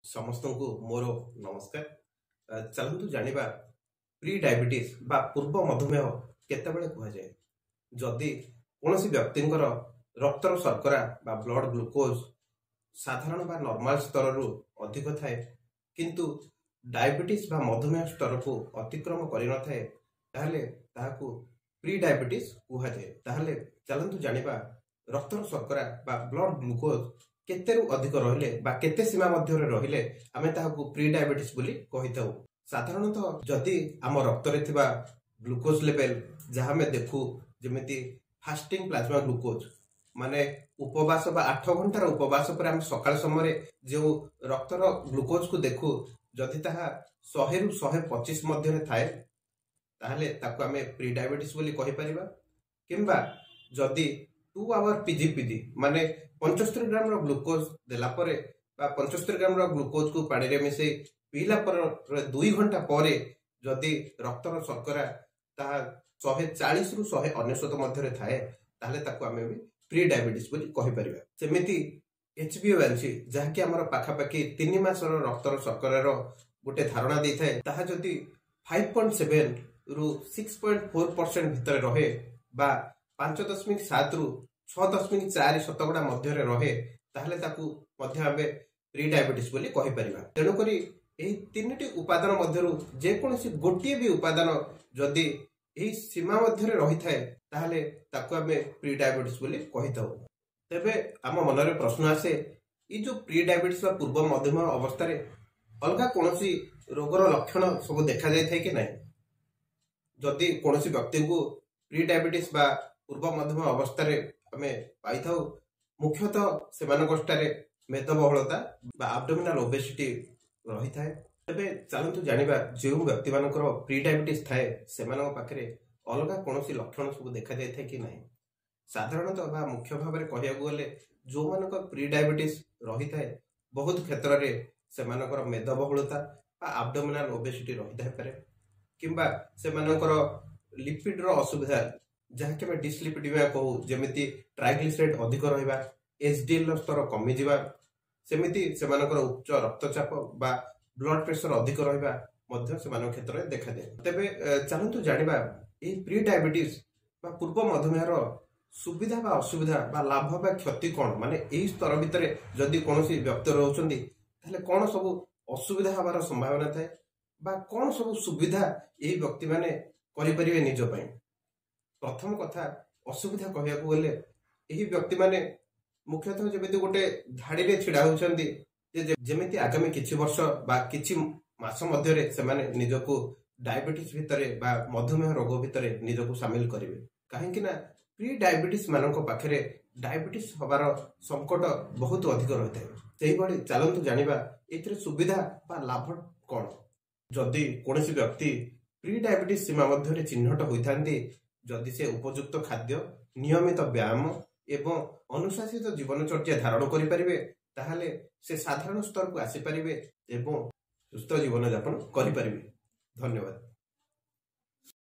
समस्त को मोर नमस्कार। चलतु जानिबा प्री डायबिटीज बा पूर्व मधुमेह केतेबेले कुहा जाए। जदि कोनोसी व्यक्तिंकर रक्तर शर्करा बा ब्लड ग्लूकोज साधारण बा नॉर्मल स्तर रु अधिक थाए किंतु डायबिटीज बा मधुमेह स्तर को अतिक्रम करि न थाए ताहले ताहाकू प्री डायबिटीज कुहा जाए। ताहले चलतु जानिबा रक्तर शर्करा बा ब्लड ग्लूकोज केतेरु अधिक रहिले बा केते सीमा मध्य रहिले आमे ताहाकू प्री डायबिटीज बोली कहिताउ। साधारणतः जदि आम रक्त रे थिबा ग्लूकोज लेवल जहाँ में देखू जेमिति फास्टिंग प्लाज्मा ग्लूकोज माने उपवास बा 8 घंटार उपवास पर आम सकाळ समय जो रक्तर ग्लूकोज को देखू जदि ताहा 100 रु 125 मध्य थाए ताहले ताको आमे प्री डायबिटीज बोली कहि परिबा। किंबा जदि 2 आवर पीजीपीजी माने 75 ग्राम रो ग्लूकोज देला परे बा 75 ग्राम रो ग्लूकोज को पानी रे मिसे पीला पर 2 घंटा परे जदि रक्तर शर्करा ता 140 रु 199 मध्य रे थाए ताहले ताको आमे भी प्री डायबिटीज बोली कहि परिबा। सेमिति HbA1c जहा कि हमर पाखा पाखी 3 मास रो रक्तर शर्करा रो गोटे धारणा दै थाए ताहा जदि 5.7 रु 6.4% भितर रहे बा 5.7 रु 6.4 शतकड़ा मध्य रहे ताहले ताकू मध्य आमे प्री डायबिटीज बोली कहि परिबा। तेणु करी एही तीनटी उपादान मध्यरु जे कोनोसी गोटिए भी उपादान जदि एही सीमा मध्य रही थाए ताहले ताकू आमे प्री डायबिटीज बोली कहिताउ। तेबे आम मन रे प्रश्न आसे ई जो प्री डायबिटीज बा पूर्व मधुमेह अवस्था रे अलगा कोनोसी रोगर लक्षण सब देखा जाय थाए कि नै। जदि कोनोसी व्यक्ति को प्री डायबिटीज बा पूर्व मधुमेह अवस्था रे आमे पाई थाउ मुख्यतः सेमानकस्टारे मेदबहुलता बा एब्डोमिनल ओबेसिटी रही थाए। तबे चलतु जानिबा जो व्यक्ति मानकर प्री डायबिटीज थाए सेमानक पाखरे अलगा कोनोसी लक्षण सब देखा जाय थाए कि नै। साधारणतः बा मुख्य भाव में कहिया गले जो मानक प्री डायबिटीज रही थाए बहुत क्षेत्र रे सेमानकर मेदबहुलता बा एब्डोमिनल ओबेसिटी रही थाए पारे किंबा सेमानकर लिपिड रो असुविधा जहाँ कि डिस्लिपिडिमिया कहू जेमिति ट्राइग्लिसराइड अधिक रहिबा एचडीएल स्तर कमी जिबा सेमिति सेमानकर उच्च रक्तचाप बा ब्लड प्रेशर अधिक रहिबा मध्य सेमानक क्षेत्र में देखा जाए। तबे चलतु जानिबा ए प्री डायबिटीज बा पूर्व मधुमेह रो सुविधा बा असुविधा बा लाभ बा क्षति कोन माने एही स्तर भितरे जदि कोनोसी व्यक्ति रहउचंदी ताले कोन सब असुविधा हबार संभावना थाए बा कोन सब सुविधा एही व्यक्ति माने करि परिबे निज पई। प्रथम कथा असुविधा कहिया को गले एही व्यक्ति माने मुख्यतः जेमिति गोटे धाड़ी रे छिडा होचंदी जे जेमिति आगामी किछि वर्ष बा किछि मास मध्य रे से माने निजको डायबिटीज भितरे बा मधुमेह रोग भितरे निजको शामिल करिवे। काहे कि ना प्री डायबिटीज मानक पाखरे डायबिटीज हबार संकट बहुत अधिक रहते। सेही बडी चलंतु जानिबा एथिरे सुविधा बा लाभ कोन। जदि कोनोसी व्यक्ति प्री डायबिटीज सीमा मध्य रे चिन्हट होइथांदी जदि से उपयुक्त खाद्य नियमित व्यायाम एवं अनुशासित जीवनचर्या धारण करि परिबे ताहले से साधारण स्तर को आसी परिबे एवं सुस्थ जीवन यापन करि परिबे। धन्यवाद।